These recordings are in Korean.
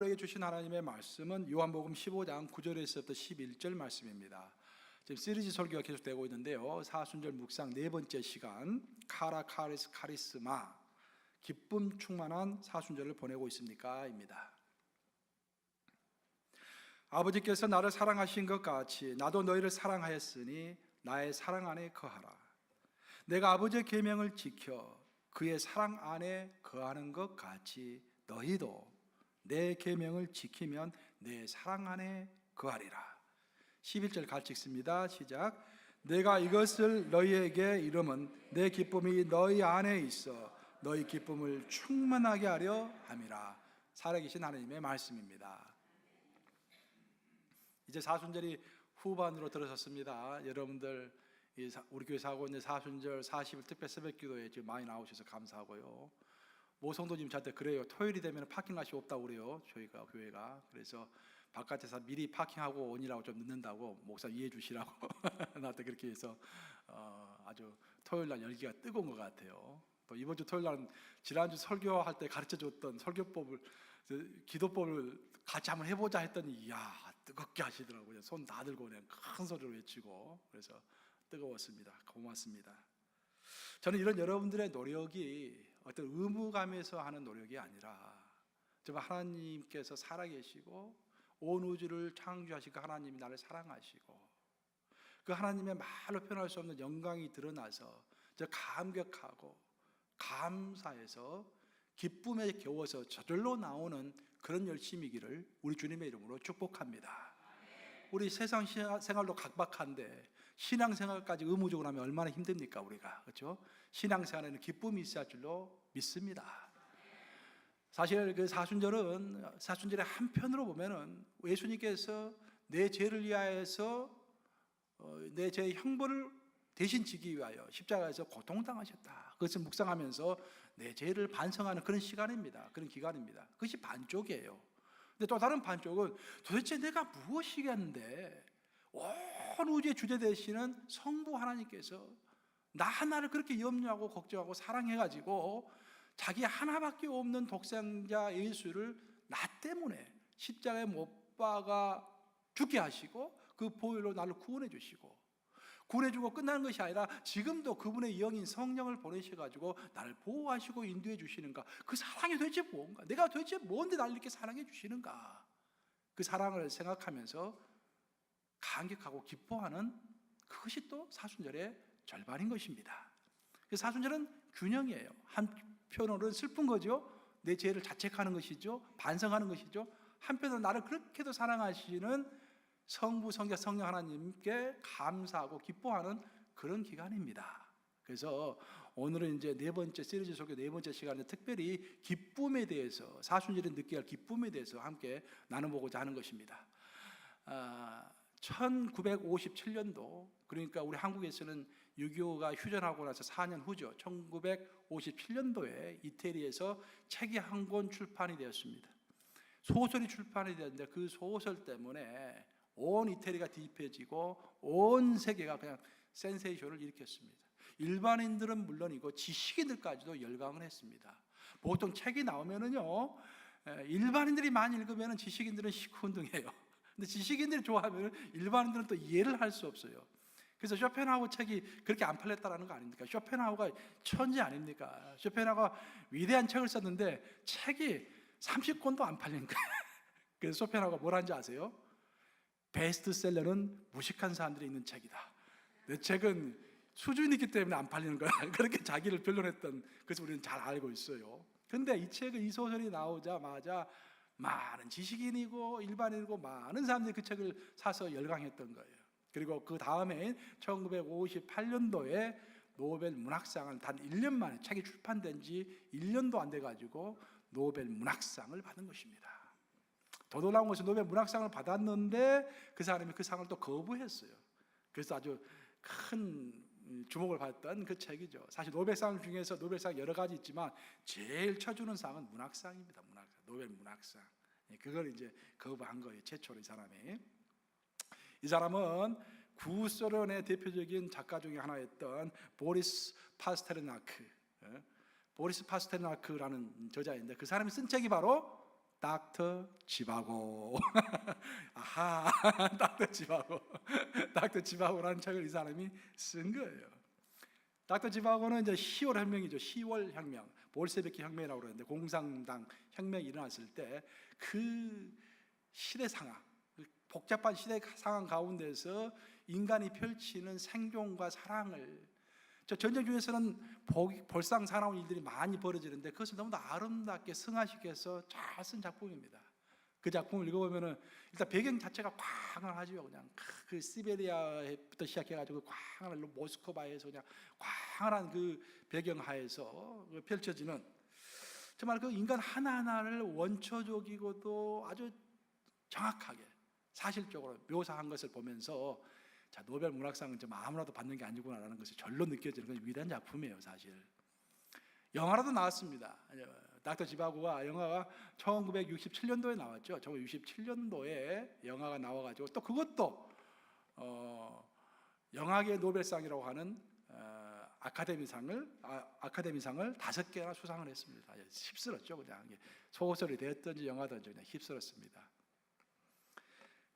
우리에게 주신 하나님의 말씀은 요한복음 15장 9절에서부터 11절 말씀입니다. 지금 시리즈 설교가 계속되고 있는데요. 사순절 묵상 네 번째 시간 카리스마 기쁨 충만한 사순절을 보내고 있습니까? 입니다. 아버지께서 나를 사랑하신 것 같이 나도 너희를 사랑하였으니 나의 사랑 안에 거하라. 내가 아버지의 계명을 지켜 그의 사랑 안에 거하는 것 같이 너희도 내 계명을 지키면 내 사랑 안에 거하리라. 11절 같이 읽습니다. 시작. 내가 이것을 너희에게 이름은 내 기쁨이 너희 안에 있어 너희 기쁨을 충만하게 하려 함이라. 살아계신 하나님의 말씀입니다. 이제 사순절이 후반으로 들어섰습니다. 여러분들 우리 교회에서 하고 있는 사순절 40일 특별 새벽기도에 지금 많이 나오셔서 감사하고요. 모 성도님 저한테 그래요. 토요일이 되면 파킹plat이 없다고 그래요. 저희가 교회가. 그래서 바깥에서 미리 파킹하고 오니라고 좀 늦는다고 목사 이해해 주시라고 나한테 그렇게 해서 아주 토요일 날 열기가 뜨거운 것 같아요. 또 이번 주 토요일 날은 지난주 설교할 때 가르쳐 줬던 설교법을 기도법을 같이 한번 해보자 했더니 이야 뜨겁게 하시더라고요. 손 다 들고 그냥 큰 소리로 외치고. 그래서 뜨거웠습니다. 고맙습니다. 저는 이런 여러분들의 노력이 어떤 의무감에서 하는 노력이 아니라 정말 하나님께서 살아계시고 온 우주를 창조하시고 하나님이 나를 사랑하시고 그 하나님의 말로 표현할 수 없는 영광이 드러나서 저 감격하고 감사해서 기쁨에 겨워서 저절로 나오는 그런 열심이기를 우리 주님의 이름으로 축복합니다. 우리 세상 생활도 각박한데 신앙생활까지 의무적으로 하면 얼마나 힘듭니까 우리가. 그렇죠? 신앙생활에는 기쁨이 있어야 할 줄로 믿습니다. 사실 그 사순절의 한편으로 보면은 예수님께서 내 죄를 위하여서 내 죄의 형벌을 대신 지기 위하여 십자가에서 고통당하셨다. 그것을 묵상하면서 내 죄를 반성하는 그런 시간입니다. 그런 기간입니다. 그것이 반쪽이에요. 근데 또 다른 반쪽은 도대체 내가 무엇이겠는데 온 우주의 주제 되시는 성부 하나님께서 나 하나를 그렇게 염려하고 걱정하고 사랑해가지고 자기 하나밖에 없는 독생자 예수를 나 때문에 십자가에 못 박아 죽게 하시고 그 보혈로 나를 구원해 주시고 구원해주고 끝나는 것이 아니라 지금도 그분의 영인 성령을 보내셔가지고 나를 보호하시고 인도해 주시는가. 그 사랑이 도대체 뭔가, 내가 도대체 뭔데 나를 이렇게 사랑해 주시는가. 그 사랑을 생각하면서 감격하고 기뻐하는 그것이 또 사순절의 절반인 것입니다. 사순절은 균형이에요. 한편으로는 슬픈 거죠. 내 죄를 자책하는 것이죠. 반성하는 것이죠. 한편으로는 나를 그렇게도 사랑하시는 성부, 성자, 성령 하나님께 감사하고 기뻐하는 그런 기간입니다. 그래서 오늘은 이제 네 번째 시리즈 설교 네 번째 시간에 특별히 기쁨에 대해서 사순절에 느껴야 할 기쁨에 대해서 함께 나눠보고자 하는 것입니다. 1957년도 그러니까 우리 한국에서는 6.25가 휴전하고 나서 4년 후죠. 1957년도에 이태리에서 책이 한 권 출판이 되었습니다. 소설이 출판이 되었는데 그 소설 때문에 온 이태리가 뒤집혀지고 온 세계가 그냥 센세이션을 일으켰습니다. 일반인들은 물론이고 지식인들까지도 열광을 했습니다. 보통 책이 나오면은요 일반인들이 많이 읽으면 지식인들은 시큰둥해요. 근데 지식인들이 좋아하면 일반인들은 또 이해를 할 수 없어요. 그래서 쇼펜하우어 책이 그렇게 안 팔렸다는 거 아닙니까? 쇼펜하우어가 천재 아닙니까? 쇼펜하우어가 위대한 책을 썼는데 책이 30권도 안 팔린 거예요. 그래서 쇼펜하우어가 뭘 하는지 아세요? 베스트셀러는 무식한 사람들이 읽는 책이다. 내 책은 수준이 있기 때문에 안 팔리는 거야. 그렇게 자기를 변론했던 것을 우리는 잘 알고 있어요. 근데 이 소설이 나오자마자 많은 지식인이고 일반인이고 많은 사람들이 그 책을 사서 열광했던 거예요. 그리고 그 다음에 1958년도에 노벨 문학상을 단 1년 만에 책이 출판된 지 1년도 안 돼가지고 노벨 문학상을 받은 것입니다. 더 놀라운 것은 노벨 문학상을 받았는데 그 사람이 그 상을 또 거부했어요. 그래서 아주 큰 주목을 받았던 그 책이죠. 사실 노벨상 중에서 노벨상 여러 가지 있지만 제일 쳐주는 상은 문학상입니다. 노벨 문학상. 그걸 이제 거부한 거예요. 최초로 이 사람이. 이 사람은 구소련의 대표적인 작가 중에 하나였던 보리스 파스테르나크라는 저자인데 그 사람이 쓴 책이 바로 닥터 지바고. 아하, 닥터 지바고. 닥터 지바고라는 책을 이 사람이 쓴 거예요. 닥터 지바고는 이제 10월 혁명이죠. 10월 혁명, 볼셰비키 혁명이라고 그러는데, 공산당 혁명이 일어났을 때 그 시대 상황, 복잡한 시대 상황 가운데서 인간이 펼치는 생존과 사랑을, 전쟁 중에서는 볼상 사나운 일들이 많이 벌어지는데 그것을 너무도 아름답게 승화시켜서 잘 쓴 작품입니다. 그 작품을 읽어보면은 일단 배경 자체가 광활하죠. 그냥 그 시베리아부터 시작해가지고 광활한 모스크바에서 그냥 광활한 그 배경하에서 펼쳐지는, 정말 그 인간 하나하나를 원초적이고도 아주 정확하게 사실적으로 묘사한 것을 보면서, 자, 노벨 문학상은 좀 아무나도 받는 게 아니구나라는 것이 절로 느껴지는 그런 위대한 작품이에요. 사실 영화로도 나왔습니다. 닥터 지바고가 영화가 1967년도에 나왔죠. 1967년도에 영화가 나와가지고 또 그것도 영화계 노벨상이라고 하는 아카데미상을 5개나 수상을 했습니다. 휩쓸었죠. 그냥 소설이 되었든지 영화든지 그냥 휩쓸었습니다.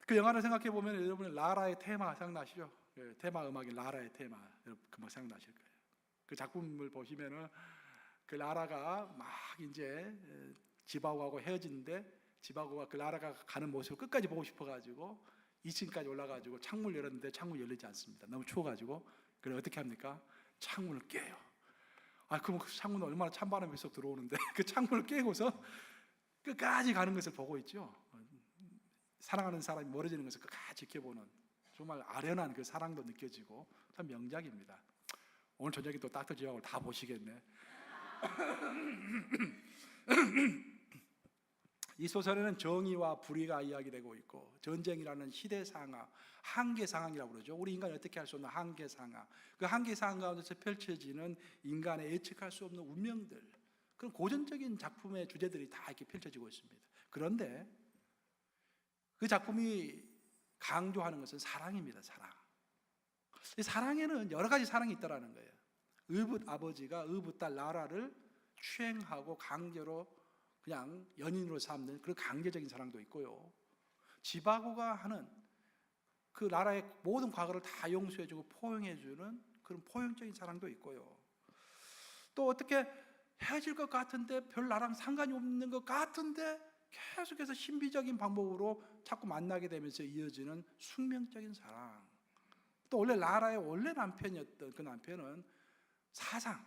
그 영화를 생각해 보면 여러분 라라의 테마 생각나시죠? 테마 음악이 라라의 테마, 여러분 금방 생각나실 거예요. 그 작품을 보시면은 그 라라가 막 이제 지바고하고 헤어지는데, 지바고가 그 라라가 가는 모습을 끝까지 보고 싶어가지고 2층까지 올라가지고 창문을 열었는데 창문이 열리지 않습니다. 너무 추워가지고. 그래 어떻게 합니까? 창문을 깨요. 그럼 그 창문은 얼마나 찬바람이 쏙 들어오는데 그 창문을 깨고서 끝까지 가는 것을 보고 있죠. 사랑하는 사람이 멀어지는 것을 끝까지 지켜보는, 정말 아련한 그 사랑도 느껴지고 참 명작입니다. 오늘 저녁에 또 닥터 지바고를 다 보시겠네. 이 소설에는 정의와 불의가 이야기되고 있고, 전쟁이라는 시대 상황, 한계 상황이라고 그러죠. 우리 인간이 어떻게 할 수 없는 한계 상황, 그 한계 상황 가운데서 펼쳐지는 인간의 예측할 수 없는 운명들, 그런 고전적인 작품의 주제들이 다 이렇게 펼쳐지고 있습니다. 그런데 그 작품이 강조하는 것은 사랑입니다. 사랑. 이 사랑에는 여러 가지 사랑이 있다라는 거예요. 의붓 아버지가 의붓 딸 라라를 추행하고 강제로 그냥 연인으로 삼는 그런 강제적인 사랑도 있고요. 지바고가 하는 그 라라의 모든 과거를 다 용서해주고 포용해주는 그런 포용적인 사랑도 있고요. 또 어떻게 헤어질 것 같은데 별 나랑 상관이 없는 것 같은데 계속해서 신비적인 방법으로 자꾸 만나게 되면서 이어지는 숙명적인 사랑. 또 원래 라라의 원래 남편이었던 그 남편은 사상,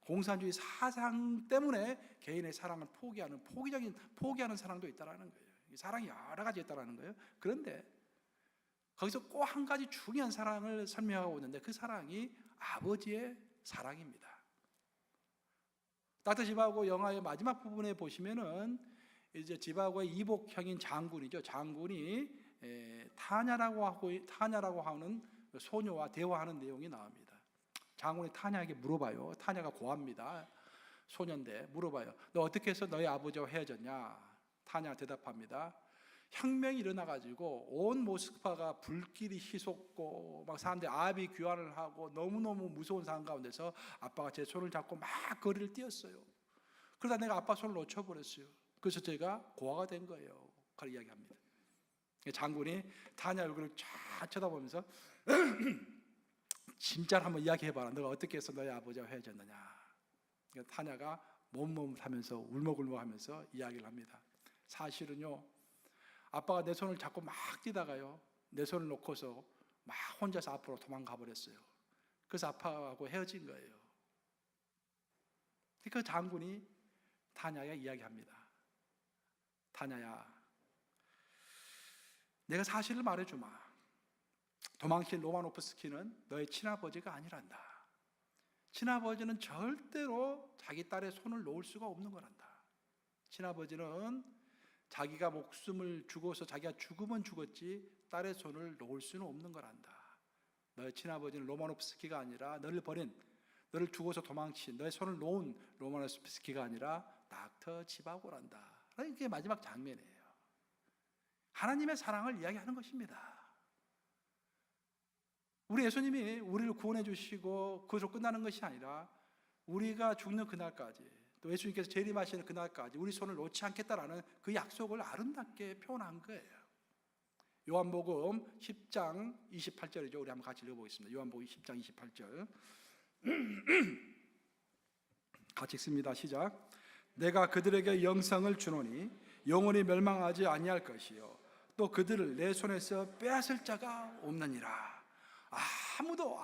공산주의 사상 때문에 개인의 사랑을 포기하는 사랑도 있다라는 거예요. 사랑이 여러 가지 있다라는 거예요. 그런데 거기서 꼭 한 가지 중요한 사랑을 설명하고 있는데, 그 사랑이 아버지의 사랑입니다. 닥터 지바고 영화의 마지막 부분에 보시면은 이제 지바고의 이복형인 장군이죠. 장군이 타냐라고 하는 소녀와 대화하는 내용이 나옵니다. 장군이 타냐에게 물어봐요. 타냐가 고아입니다. 소년인데 물어봐요. 너 어떻게 해서 너희 아버지와 헤어졌냐? 타냐가 대답합니다. 혁명이 일어나가지고 온 모스크바가 불길이 휘솟고 막 사람들이 아비 규환을 하고 너무너무 무서운 상황 가운데서 아빠가 제 손을 잡고 막 거리를 뛰었어요. 그러다 내가 아빠 손을 놓쳐버렸어요. 그래서 제가 고아가 된 거예요. 그렇게 이야기합니다. 장군이 타냐 얼굴을 쫙 쳐다보면서 진짜로 한번 이야기해봐라. 너가 어떻게 해서 너희 아버지와 헤어졌느냐. 타냐가 몸하면서 울먹울먹하면서 이야기를 합니다. 사실은요, 아빠가 내 손을 잡고 막 뛰다가요, 내 손을 놓고서 막 혼자서 앞으로 도망가 버렸어요. 그래서 아빠하고 헤어진 거예요. 그 장군이 타냐에 이야기합니다. 타냐야, 내가 사실을 말해주마. 도망친 로마노프스키는 너의 친아버지가 아니란다. 친아버지는 절대로 자기 딸의 손을 놓을 수가 없는 거란다. 친아버지는 자기가 목숨을 주고서 자기가 죽으면 죽었지 딸의 손을 놓을 수는 없는 거란다. 너의 친아버지는 로마노프스키가 아니라 너를 버린, 너를 죽어서 도망친, 너의 손을 놓은 로마노프스키가 아니라 닥터 지바고란다. 이게 마지막 장면이에요. 하나님의 사랑을 이야기하는 것입니다. 우리 예수님이 우리를 구원해 주시고 그것으로 끝나는 것이 아니라 우리가 죽는 그날까지 또 예수님께서 재림하시는 그날까지 우리 손을 놓지 않겠다라는 그 약속을 아름답게 표현한 거예요. 요한복음 10장 28절이죠. 우리 한번 같이 읽어보겠습니다. 요한복음 10장 28절 같이 읽습니다. 시작. 내가 그들에게 영생을 주노니 영원히 멸망하지 아니할 것이요 또 그들을 내 손에서 빼앗을 자가 없느니라. 아무도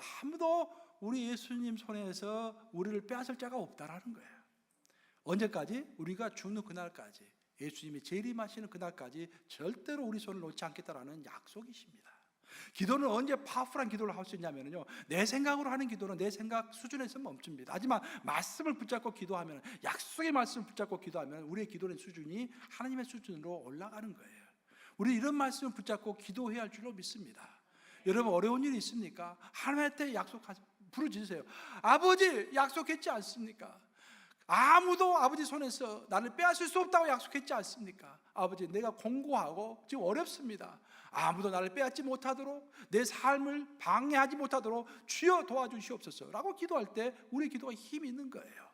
우리 예수님 손에서 우리를 빼앗을 자가 없다라는 거예요. 언제까지? 우리가 죽는 그날까지, 예수님이 재림하시는 그날까지 절대로 우리 손을 놓지 않겠다라는 약속이십니다. 기도는 언제 파워풀한 기도를 할 수 있냐면요, 내 생각으로 하는 기도는 내 생각 수준에서 멈춥니다. 하지만 말씀을 붙잡고 기도하면, 약속의 말씀을 붙잡고 기도하면 우리의 기도의 수준이 하나님의 수준으로 올라가는 거예요. 우리 이런 말씀을 붙잡고 기도해야 할 줄로 믿습니다. 여러분, 어려운 일이 있습니까? 하나님한테 부르짖으세요. 아버지, 약속했지 않습니까? 아무도 아버지 손에서 나를 빼앗을 수 없다고 약속했지 않습니까? 아버지, 내가 공고하고 지금 어렵습니다. 아무도 나를 빼앗지 못하도록, 내 삶을 방해하지 못하도록 주여 도와주시옵소서 라고 기도할 때 우리 기도가 힘이 있는 거예요.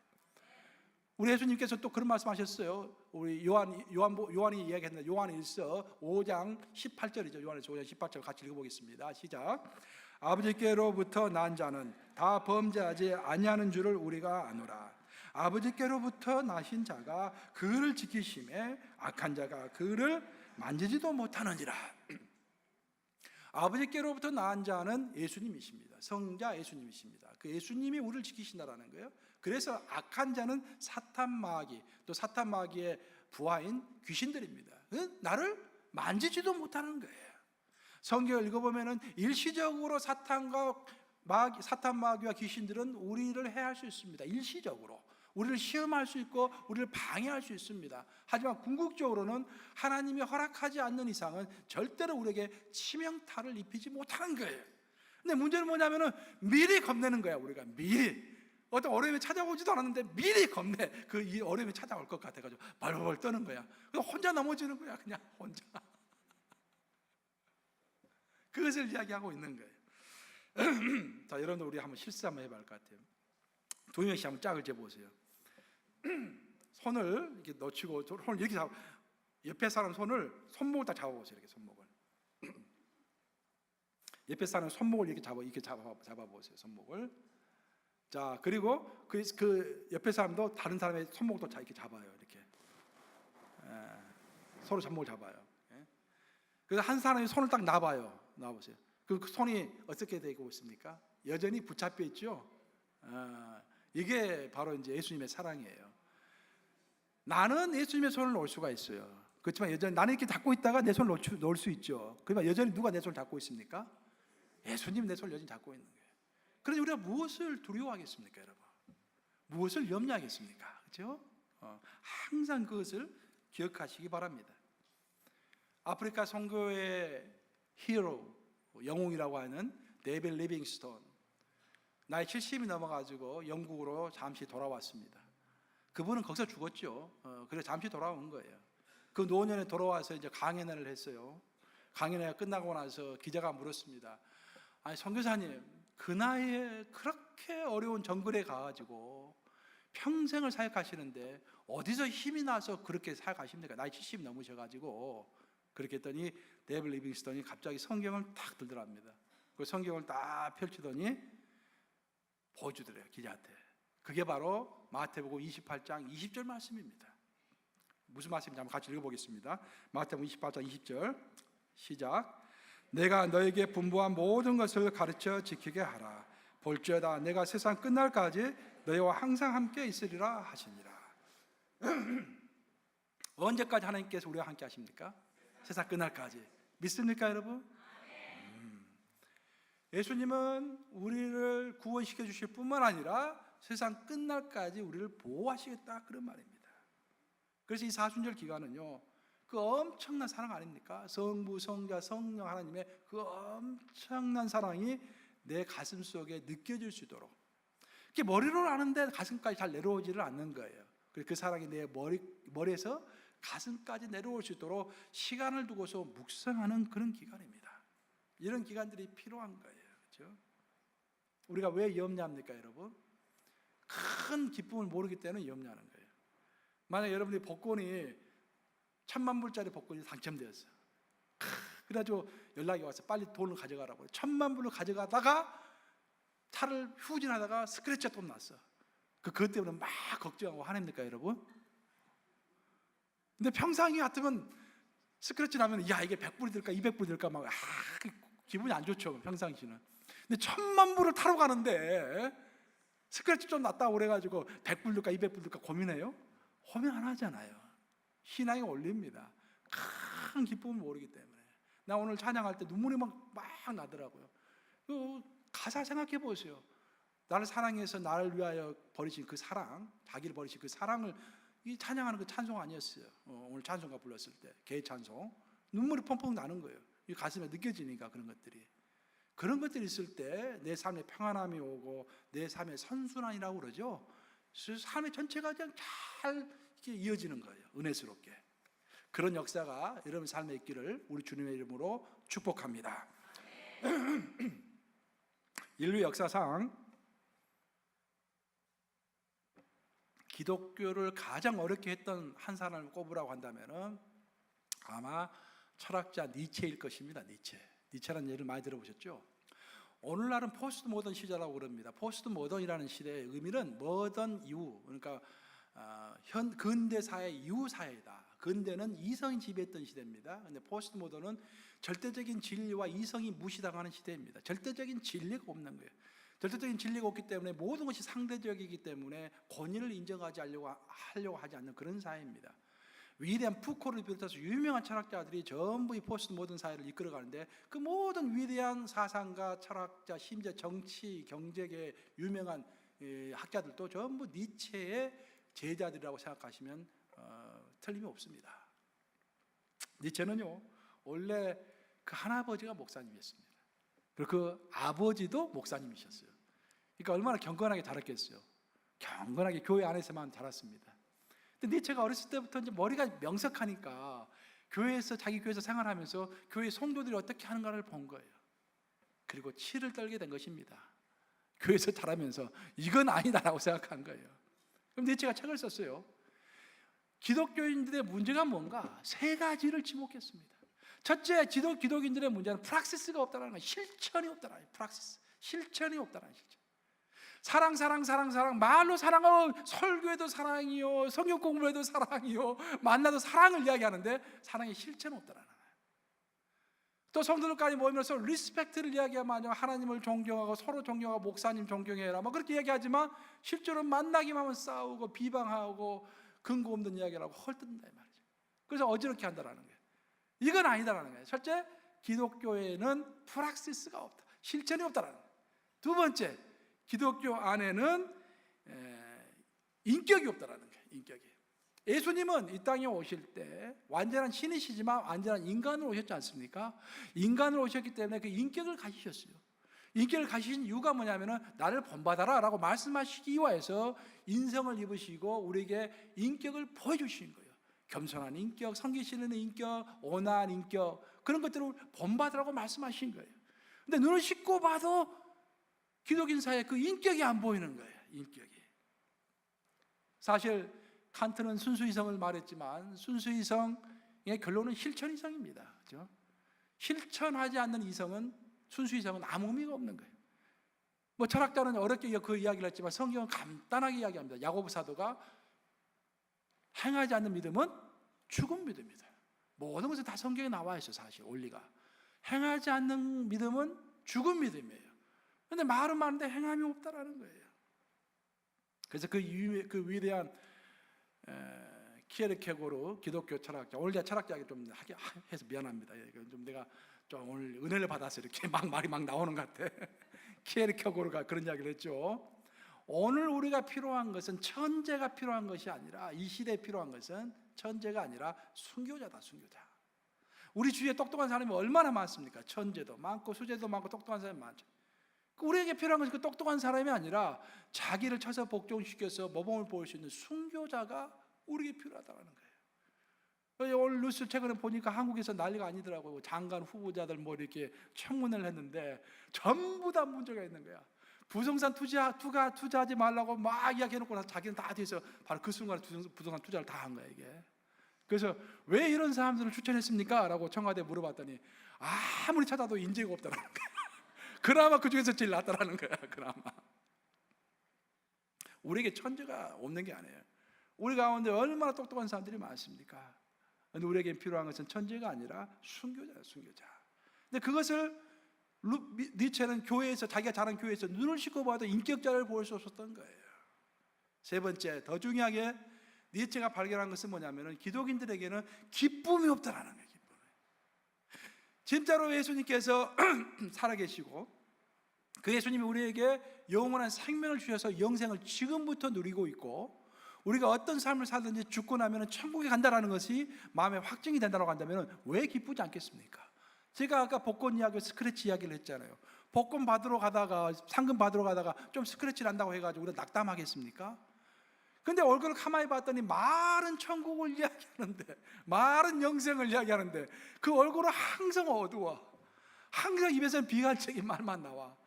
우리 예수님께서 또 그런 말씀하셨어요. 우리 요한이 이야기했는데, 요한일서 5장 18절이죠. 요한일서 5장 18절 같이 읽어보겠습니다. 시작. 아버지께로부터 난 자는 다 범죄하지 아니하는 줄을 우리가 아노라. 아버지께로부터 나신 자가 그를 지키심에 악한 자가 그를 만지지도 못하느니라. 아버지께로부터 나은 자는 예수님이십니다. 성자 예수님이십니다. 그 예수님이 우리를 지키신다라는 거예요. 그래서 악한 자는 사탄 마귀, 또 사탄 마귀의 부하인 귀신들입니다. 나를 만지지도 못하는 거예요. 성경을 읽어보면 일시적으로 사탄 마귀와 귀신들은 우리를 해할 수 있습니다. 일시적으로 우리를 시험할 수 있고 우리를 방해할 수 있습니다. 하지만 궁극적으로는 하나님이 허락하지 않는 이상은 절대로 우리에게 치명타를 입히지 못하는 거예요. 근데 문제는 뭐냐면은 미리 겁내는 거야. 우리가 미리 어떤 어려움이 찾아오지도 않았는데 미리 겁내. 이 어려움이 찾아올 것 같아가지고 발벌 떠는 거야. 그래서 혼자 넘어지는 거야. 그냥 혼자. 그것을 이야기하고 있는 거예요. 자, 여러분들 우리 한번 실수 한번 해봐야 할 것 같아요. 도영혁 씨 한번 짝을 재보세요. 손을 이렇게 놓치고 손을 이렇게 잡아, 옆에 사람 손목을 딱 잡아보세요. 이렇게 손목을. 옆에 사람 손목을 이렇게 잡아보세요. 손목을. 자, 그리고 그 옆에 사람도 다른 사람의 손목도 이렇게 잡아요. 이렇게. 서로 손목을 잡아요. 그래서 한 사람이 손을 딱 놔봐요. 놔보세요. 그 손이 어떻게 되고 있습니까? 여전히 붙잡혀 있죠. 이게 바로 이제 예수님의 사랑이에요. 나는 예수님의 손을 놓을 수가 있어요. 그렇지만 여전히 나는 이렇게 잡고 있다가 내 손을 놓을 수 있죠. 그러면 여전히 누가 내 손을 잡고 있습니까? 예수님 내 손을 여전히 잡고 있는 거예요. 그래서 우리가 무엇을 두려워하겠습니까, 여러분? 무엇을 염려하겠습니까? 그렇죠? 항상 그것을 기억하시기 바랍니다. 아프리카 선교의 히어로, 영웅이라고 하는 데이빗 리빙스톤, 나이 70이 넘어가지고 영국으로 잠시 돌아왔습니다. 그분은 거기서 죽었죠. 그래서 잠시 돌아온 거예요. 그 노년에 돌아와서 이제 강연회를 했어요. 강연회가 끝나고 나서 기자가 물었습니다. 아니, 선교사님, 그 나이에 그렇게 어려운 정글에 가가지고 평생을 사역하시는데 어디서 힘이 나서 그렇게 사역하십니까? 나이 70 넘으셔가지고. 그렇게 했더니 데이빗 리빙스톤이 갑자기 성경을 탁 들더랍니다. 그 성경을 딱 펼치더니 보여주더래요, 기자한테. 그게 바로 마태복음 28장 20절 말씀입니다. 무슨 말씀인지 한번 같이 읽어보겠습니다. 마태복음 28장 20절 시작. 내가 너에게 분부한 모든 것을 가르쳐 지키게 하라. 볼지어다 내가 세상 끝날까지 너희와 항상 함께 있으리라 하시니라. 언제까지 하나님께서 우리와 함께 하십니까? 세상 끝날까지. 믿습니까, 여러분? 예수님은 우리를 구원시켜 주실 뿐만 아니라 세상 끝날까지 우리를 보호하시겠다, 그런 말입니다. 그래서 이 사순절 기간은요, 그 엄청난 사랑 아닙니까? 성부, 성자, 성령 하나님의 그 엄청난 사랑이 내 가슴 속에 느껴질 수 있도록, 이렇게 머리로 아는데 가슴까지 잘 내려오지를 않는 거예요. 그 사랑이 내 머리에서 가슴까지 내려올 수 있도록 시간을 두고서 묵상하는 그런 기간입니다. 이런 기간들이 필요한 거예요. 그렇죠? 우리가 왜 염려합니까, 여러분? 큰 기쁨을 모르기 때문에 염려하는 거예요. 만약 여러분들이 복권이 1,000만 불짜리 복권이 당첨되었어요. 그래가지고 연락이 와서 빨리 돈을 가져가라고. 1,000만 불을 가져가다가 차를 후진하다가 스크래치가 또 났어. 그것 때문에 막 걱정하고 화냅니까 여러분? 근데 평상시 같으면 스크래치 나면 야 이게 100불이 들까 200불이 들까 막 기분이 안 좋죠 평상시는. 근데 1,000만 불을 타러 가는데 스크래치 좀 났다고 그래가지고 100불 들까 200불 들까 고민해요? 고민 안 하잖아요. 신앙이 올립니다. 큰 기쁨을 모르기 때문에. 나 오늘 찬양할 때 눈물이 막 나더라고요. 가사 생각해 보세요. 나를 사랑해서 나를 위하여 버리신 그 사랑, 자기를 버리신 그 사랑을 이 찬양하는 그 찬송 아니었어요. 오늘 찬송가 불렀을 때 개의 찬송 눈물이 펑펑 나는 거예요. 이 가슴에 느껴지니까 그런 것들이 있을 때 내 삶에 평안함이 오고 내 삶의 선순환이라고 그러죠. 삶의 전체가 그냥 잘 이렇게 이어지는 거예요. 은혜스럽게. 그런 역사가 여러분 삶에 있기를 우리 주님의 이름으로 축복합니다. 인류 역사상 기독교를 가장 어렵게 했던 한 사람을 꼽으라고 한다면 아마 철학자 니체일 것입니다. 니체라는 예를 많이 들어보셨죠? 오늘날은 포스트 모던 시대라고 그럽니다. 포스트 모던이라는 시대의 의미는 모던 이후, 그러니까 근대 사회 이후 사회이다. 근대는 이성이 지배했던 시대입니다. 근데 포스트 모던은 절대적인 진리와 이성이 무시당하는 시대입니다. 절대적인 진리가 없는 거예요. 절대적인 진리가 없기 때문에 모든 것이 상대적이기 때문에 권위를 인정하지 하려고 하지 않는 그런 사회입니다. 위대한 푸코를 비롯해서 유명한 철학자들이 전부 이 포스트 모던 사회를 이끌어가는데 그 모든 위대한 사상가, 철학자, 심지어 정치, 경제계 유명한 학자들도 전부 니체의 제자들이라고 생각하시면 틀림이 없습니다. 니체는요 원래 그 할아버지가 목사님이었습니다. 그리고 그 아버지도 목사님이셨어요. 그러니까 얼마나 경건하게 자랐겠어요. 경건하게 교회 안에서만 자랐습니다. 근데 니체가 어렸을 때부터 이제 머리가 명석하니까 자기 교회에서 생활하면서 교회 성도들이 어떻게 하는가를 본 거예요. 그리고 치를 떨게 된 것입니다. 교회에서 자라면서 이건 아니다라고 생각한 거예요. 그럼 니체가 책을 썼어요. 기독교인들의 문제가 뭔가 세 가지를 지목했습니다. 첫째, 기독인들의 문제는 프락시스가 없다는 거예요. 실천이 없다는 거예요. 실천이 없다는 거예요. 사랑 말로 사랑하고 설교에도 사랑이요 성경 공부에도 사랑이요 만나도 사랑을 이야기하는데 사랑의 실천은 없다는 거예요. 또 성도들까지 모이면서 리스펙트를 이야기하면 하나님을 존경하고 서로 존경하고 목사님 존경해라 뭐 그렇게 이야기하지만 실제로 만나기만 하면 싸우고 비방하고 근거 없는 이야기를 하고 헐뜯는다 이 말이죠. 그래서 어지럽게 한다는 거예요. 이건 아니다라는 거예요. 첫째, 기독교에는 프락시스가 없다. 실천이 없다라는 거예요. 두 번째, 기독교 안에는 인격이 없다라는 거예요. 인격이. 예수님은 이 땅에 오실 때 완전한 신이시지만 완전한 인간으로 오셨지 않습니까? 인간으로 오셨기 때문에 그 인격을 가지셨어요. 인격을 가지신 이유가 뭐냐면은 나를 본받아라 라고 말씀하시기 위해서 인성을 입으시고 우리에게 인격을 보여주신 거예요. 겸손한 인격, 섬기시는 인격, 온화한 인격 그런 것들을 본받으라고 말씀하신 거예요. 근데 눈을 씻고 봐도 기독인 사회에 그 인격이 안 보이는 거예요. 인격이. 사실 칸트는 순수이성을 말했지만 순수이성의 결론은 실천이성입니다. 그렇죠? 실천하지 않는 이성은 순수이성은 아무 의미가 없는 거예요. 뭐 철학자는 어렵게 그 이야기를 했지만 성경은 간단하게 이야기합니다. 야고보 사도가 행하지 않는 믿음은 죽은 믿음이다. 모든 것은 다 성경에 나와 있어요. 사실 원리가. 행하지 않는 믿음은 죽은 믿음이에요. 그런데 말은 많은데 행함이 없다라는 거예요. 그래서 그 위대한 키에르케고르 기독교 철학자, 오늘 제가 철학자 이야기 좀 하게 해서 미안합니다. 좀 내가 좀 오늘 은혜를 받아서 이렇게 말이 막 나오는 것 같아. 키에르케고르가 그런 이야기를 했죠. 오늘 우리가 필요한 것은 천재가 필요한 것이 아니라 이 시대에 필요한 것은 천재가 아니라 순교자다. 순교자. 우리 주위에 똑똑한 사람이 얼마나 많습니까? 천재도 많고 수재도 많고 똑똑한 사람이 많죠. 우리에게 필요한 것은 그 똑똑한 사람이 아니라 자기를 쳐서 복종시켜서 모범을 보일 수 있는 순교자가 우리에게 필요하다는 거예요. 오늘 뉴스 최근에 보니까 한국에서 난리가 아니더라고요. 장관 후보자들 뭐 이렇게 청문회를 했는데 전부 다 문제가 있는 거야. 부동산 투자하지 말라고 막 이야기해놓고 나서 자기는 다 돼서 바로 그 순간에 부동산 투자를 다 한 거야 이게. 그래서 왜 이런 사람들을 추천했습니까? 라고 청와대에 물어봤더니 아무리 찾아도 인재가 없다라는 거야. 그나마 그 중에서 제일 낫다라는 거야. 그나마. 우리에게 천재가 없는 게 아니에요. 우리 가운데 얼마나 똑똑한 사람들이 많습니까? 근데 우리에게 필요한 것은 천재가 아니라 순교자예요, 순교자. 근데 그것을 니체는 교회에서, 자기가 자란 교회에서 눈을 씻고 봐도 인격자를 볼 수 없었던 거예요. 세 번째, 더 중요하게 니체가 발견한 것은 뭐냐면은 기독인들에게는 기쁨이 없다라는 거예요. 기쁨이. 진짜로 예수님께서 살아계시고 그 예수님이 우리에게 영원한 생명을 주셔서 영생을 지금부터 누리고 있고, 우리가 어떤 삶을 살든지 죽고 나면 천국에 간다라는 것이 마음에 확증이 된다고 한다면 왜 기쁘지 않겠습니까? 제가 아까 복권 이야기, 스크래치 이야기를 했잖아요. 복권 받으러 가다가, 상금 받으러 가다가 좀 스크래치 난다고 해가지고 우리가 낙담하겠습니까? 근데 얼굴을 가만히 봤더니 마른 천국을 이야기하는데, 마른 영생을 이야기하는데 그 얼굴은 항상 어두워. 항상 입에서는 비관적인 말만 나와.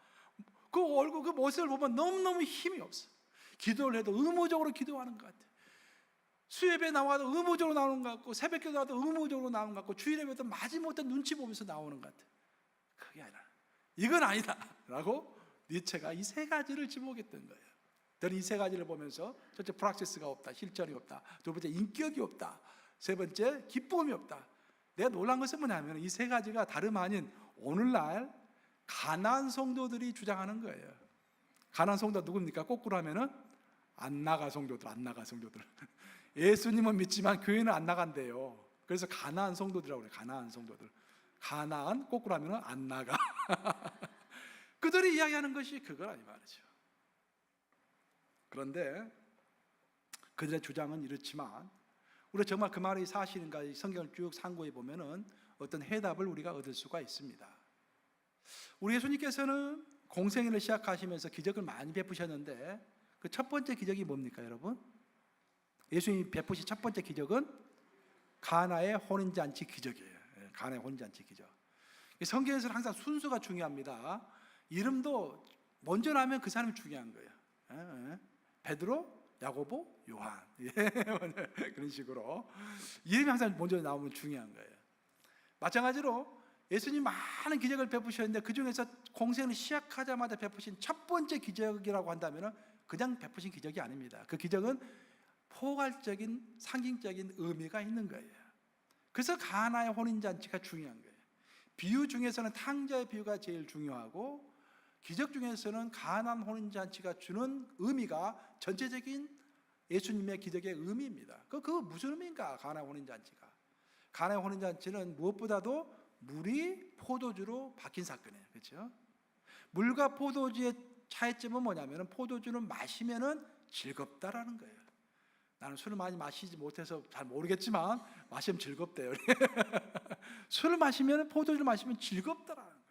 그 얼굴, 그 모습을 보면 너무너무 힘이 없어. 기도를 해도 의무적으로 기도하는 것 같아. 수예배 나와도 의무적으로 나오는 것 같고, 새벽기도 나와도 의무적으로 나오는 것 같고, 주일예배도 마지못해 눈치 보면서 나오는 것 같아. 그게 아니라 이건 아니다 라고 니체가 이 세 가지를 지목했던 거예요. 저는 이 세 가지를 보면서 첫째, 프락시스가 없다, 실전이 없다. 두 번째, 인격이 없다. 세 번째, 기쁨이 없다. 내가 놀란 것은 뭐냐면 이 세 가지가 다름 아닌 오늘날 가나안 성도들이 주장하는 거예요. 가나안 성도 누굽니까? 거꾸로 하면은 안 나가 성도들, 안 나가 성도들. 예수님은 믿지만 교회는 안 나간대요. 그래서 가나안 성도들이라고 그래요. 가나안 성도들. 가나안, 거꾸로 하면은 안 나가. 그들이 이야기하는 것이 그걸 아니 말이죠. 그런데 그들의 주장은 이렇지만 우리가 정말 그 말이 사실인가 이 성경을 쭉 상고해 보면은 어떤 해답을 우리가 얻을 수가 있습니다. 우리 예수님께서는 공생애를 시작하시면서 기적을 많이 베푸셨는데 그 첫 번째 기적이 뭡니까, 여러분? 예수님이 베푸신 첫 번째 기적은 가나의 혼인잔치 기적이에요. 가나의 혼인잔치 기적. 성경에서는 항상 순서가 중요합니다. 이름도 먼저 나면 그 사람이 중요한 거예요. 베드로, 야고보, 요한. 그런 식으로 이름이 항상 먼저 나오면 중요한 거예요. 마찬가지로 예수님 많은 기적을 베푸셨는데 그 중에서 공생을 시작하자마자 베푸신 첫 번째 기적이라고 한다면 그냥 베푸신 기적이 아닙니다. 그 기적은 포괄적인 상징적인 의미가 있는 거예요. 그래서 가나의 혼인잔치가 중요한 거예요. 비유 중에서는 탕자의 비유가 제일 중요하고, 기적 중에서는 가나안 혼인잔치가 주는 의미가 전체적인 예수님의 기적의 의미입니다. 그 무슨 의미인가? 가나안 혼인잔치가. 가나안 혼인잔치는 무엇보다도 물이 포도주로 바뀐 사건이에요. 그렇죠? 물과 포도주의 차이점은 뭐냐면 포도주는 마시면은 즐겁다라는 거예요. 나는 술을 많이 마시지 못해서 잘 모르겠지만 마시면 즐겁대요. 술을 마시면, 포도주를 마시면 즐겁다라는 거예요.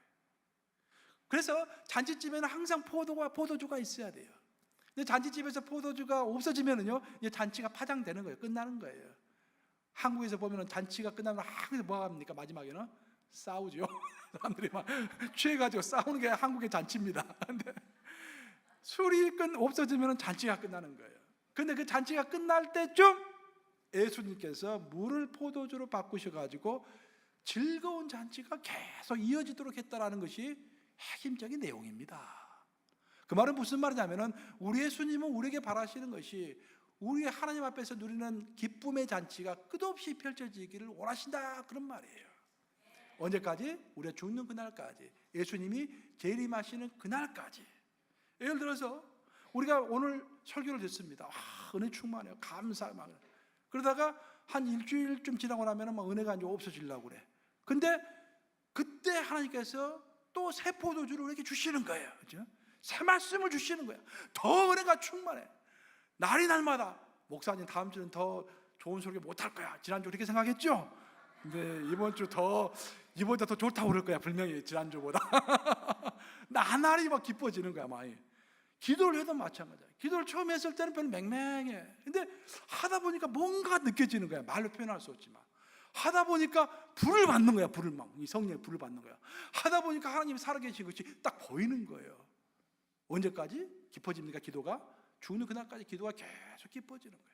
그래서 잔치집에는 항상 포도주가 있어야 돼요. 근데 잔치집에서 포도주가 없어지면은요, 이제 잔치가 파장되는 거예요. 끝나는 거예요. 한국에서 보면은 잔치가 끝나면 항상 뭐 합니까? 마지막에는 싸우죠. 사람들이 막 취해가지고 싸우는 게 한국의 잔치입니다. 근데 술이 없어지면 잔치가 끝나는 거예요. 근데 그 잔치가 끝날 때쯤 예수님께서 물을 포도주로 바꾸셔가지고 즐거운 잔치가 계속 이어지도록 했다라는 것이 핵심적인 내용입니다. 그 말은 무슨 말이냐면은 우리 예수님은 우리에게 바라시는 것이 우리 하나님 앞에서 누리는 기쁨의 잔치가 끝없이 펼쳐지기를 원하신다, 그런 말이에요. 언제까지? 우리가 죽는 그날까지, 예수님이 재림하시는 그날까지. 예를 들어서 우리가 오늘 설교를 듣습니다. 은혜 충만해요. 감사해요. 그러다가 한 일주일쯤 지나고 나면 막 은혜가 이제 없어지려고 그래. 근데 그때 하나님께서 또 새 포도주를 우리에게 주시는 거예요. 그렇죠? 새 말씀을 주시는 거예요. 더 은혜가 충만해. 날이 날마다 목사님 다음 주는 더 좋은 설교 못할 거야. 지난주 그렇게 생각했죠? 근데 이번보다 더 좋다고 그럴 거야. 분명히 지난주보다. 나날이 막 기뻐지는 거야, 많이. 기도를 해도 마찬가지야. 기도를 처음 했을 때는 별로 맹맹해. 근데 하다 보니까 뭔가 느껴지는 거야. 말로 표현할 수 없지만. 하다 보니까 불을 받는 거야. 불을 막. 이 성령의 불을 받는 거야. 하다 보니까 하나님이 살아계신 것이 딱 보이는 거예요. 언제까지 깊어집니까? 기도가 죽는 그날까지 기도가 계속 깊어지는 거예요.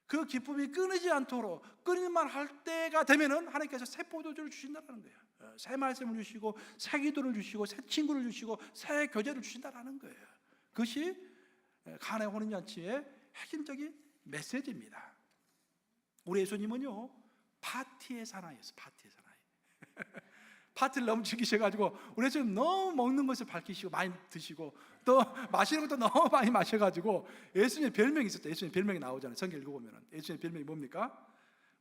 그 기쁨이 끊이지 않도록 끊일만 할 때가 되면은 하나님께서 새 포도주를 주신다는 거예요. 새 말씀을 주시고 새 기도를 주시고 새 친구를 주시고 새 교제를 주신다는 거예요. 그것이 가나의 혼인잔치의 핵심적인 메시지입니다. 우리 예수님은요, 파티의 사나이였어요. 파티의 사나이. 파티를 너무 즐기셔가지고 우리 예수님 너무 먹는 것을 밝히시고 많이 드시고 또 마시는 것도 너무 많이 마셔가지고 예수님의 별명이 있었죠. 예수님 별명이 나오잖아요. 성경 읽어보면 예수님의 별명이 뭡니까?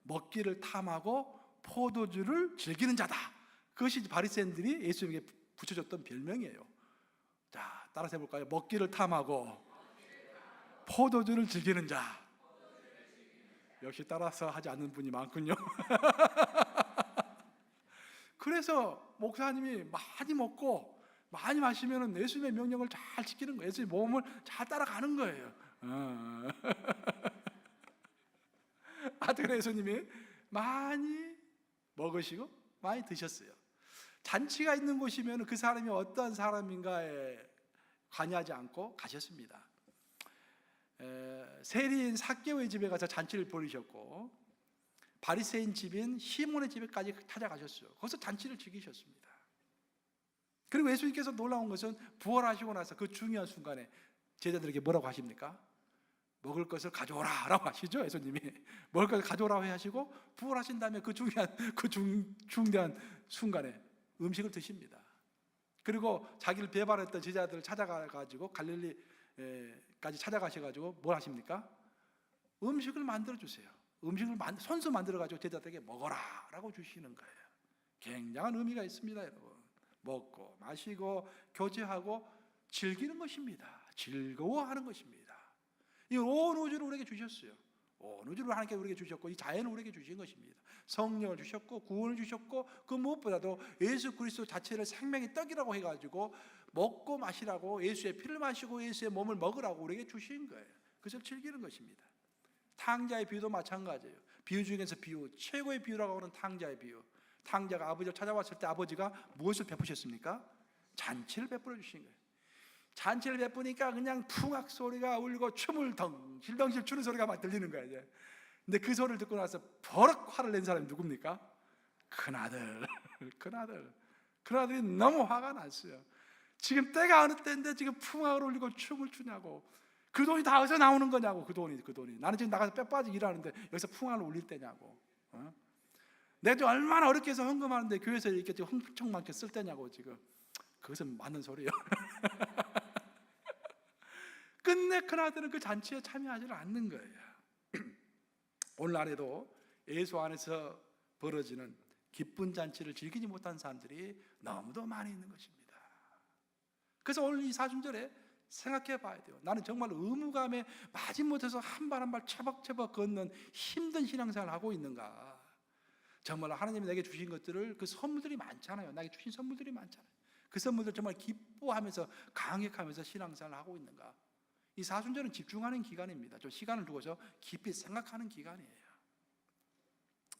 먹기를 탐하고 포도주를 즐기는 자다. 그것이 바리새인들이 예수님에게 붙여줬던 별명이에요. 자, 따라서 해볼까요? 먹기를 탐하고 포도주를 즐기는 자. 역시 따라서 하지 않는 분이 많군요. 그래서 목사님이 많이 먹고 많이 마시면 예수님의 명령을 잘 지키는 거예요. 예수님의 몸을 잘 따라가는 거예요. 하여튼 예수님이 많이 먹으시고 많이 드셨어요. 잔치가 있는 곳이면 그 사람이 어떤 사람인가에 관여하지 않고 가셨습니다. 세리인 삭개오의 집에 가서 잔치를 벌이셨고 바리새인 집인 시몬의 집에까지 찾아가셨어요. 거기서 잔치를 즐기셨습니다. 그리고 예수님께서 놀라운 것은 부활하시고 나서 그 중요한 순간에 제자들에게 뭐라고 하십니까? 먹을 것을 가져오라 라고 하시죠. 예수님이 먹을 것을 가져오라고 하시고 부활하신 다음에 그 중요한 중대한 순간에 음식을 드십니다. 그리고 자기를 배반했던 제자들을 찾아가가지고 갈릴리까지 찾아가셔가지고 뭘 하십니까? 음식을 만들어 주세요. 음식을 손수 만들어가지고 제자들에게 먹어라 라고 주시는 거예요. 굉장한 의미가 있습니다. 여러분, 먹고 마시고 교제하고 즐기는 것입니다. 즐거워하는 것입니다. 이 온 우주를 우리에게 주셨어요. 온 우주를 하나님께 우리에게 주셨고 이 자연을 우리에게 주신 것입니다. 성령을 주셨고 구원을 주셨고 그 무엇보다도 예수 그리스도 자체를 생명의 떡이라고 해가지고 먹고 마시라고 예수의 피를 마시고 예수의 몸을 먹으라고 우리에게 주신 거예요. 그것을 즐기는 것입니다. 탕자의 비유도 마찬가지예요. 비유 중에서 비유, 최고의 비유라고 하는 탕자의 비유. 탕자가 아버지를 찾아왔을 때 아버지가 무엇을 베푸셨습니까? 잔치를 베풀어 주신 거예요. 잔치를 베푸니까 그냥 풍악 소리가 울고 춤을 덩실덩실 추는 소리가 막 들리는 거예요. 이제. 근데 그 소리를 듣고 나서 버럭 화를 낸 사람이 누굽니까? 큰아들. 큰아들이 너무 화가 났어요. 지금 때가 어느 때인데 지금 풍악을 울리고 춤을 추냐고. 그 돈이 다 어디서 나오는 거냐고. 그 돈이 나는 지금 나가서 뼈 빠지게 일하는데 여기서 풍악을 울릴 때냐고. 내가 지금 얼마나 어렵게 해서 헌금하는데 교회에서 이렇게 지금 엄청 많게 쓸 때냐고. 지금 그것은 맞는 소리예요. 끝내 큰아들은 그 잔치에 참여하지 않는 거예요. 오늘날에도 예수 안에서 벌어지는 기쁜 잔치를 즐기지 못한 사람들이 너무도 많이 있는 것입니다. 그래서 오늘 이 사순절에 생각해 봐야 돼요. 나는 정말 의무감에 마지못해서 한 발 한 발 처벅처벅 걷는 힘든 신앙생활을 하고 있는가. 정말 하나님이 내게 주신 것들을 그 선물들이 많잖아요. 나에게 주신 선물들이 많잖아요. 그 선물들 정말 기뻐하면서 강력하면서 신앙생활을 하고 있는가. 이 사순절은 집중하는 기간입니다. 좀 시간을 두고서 깊이 생각하는 기간이에요.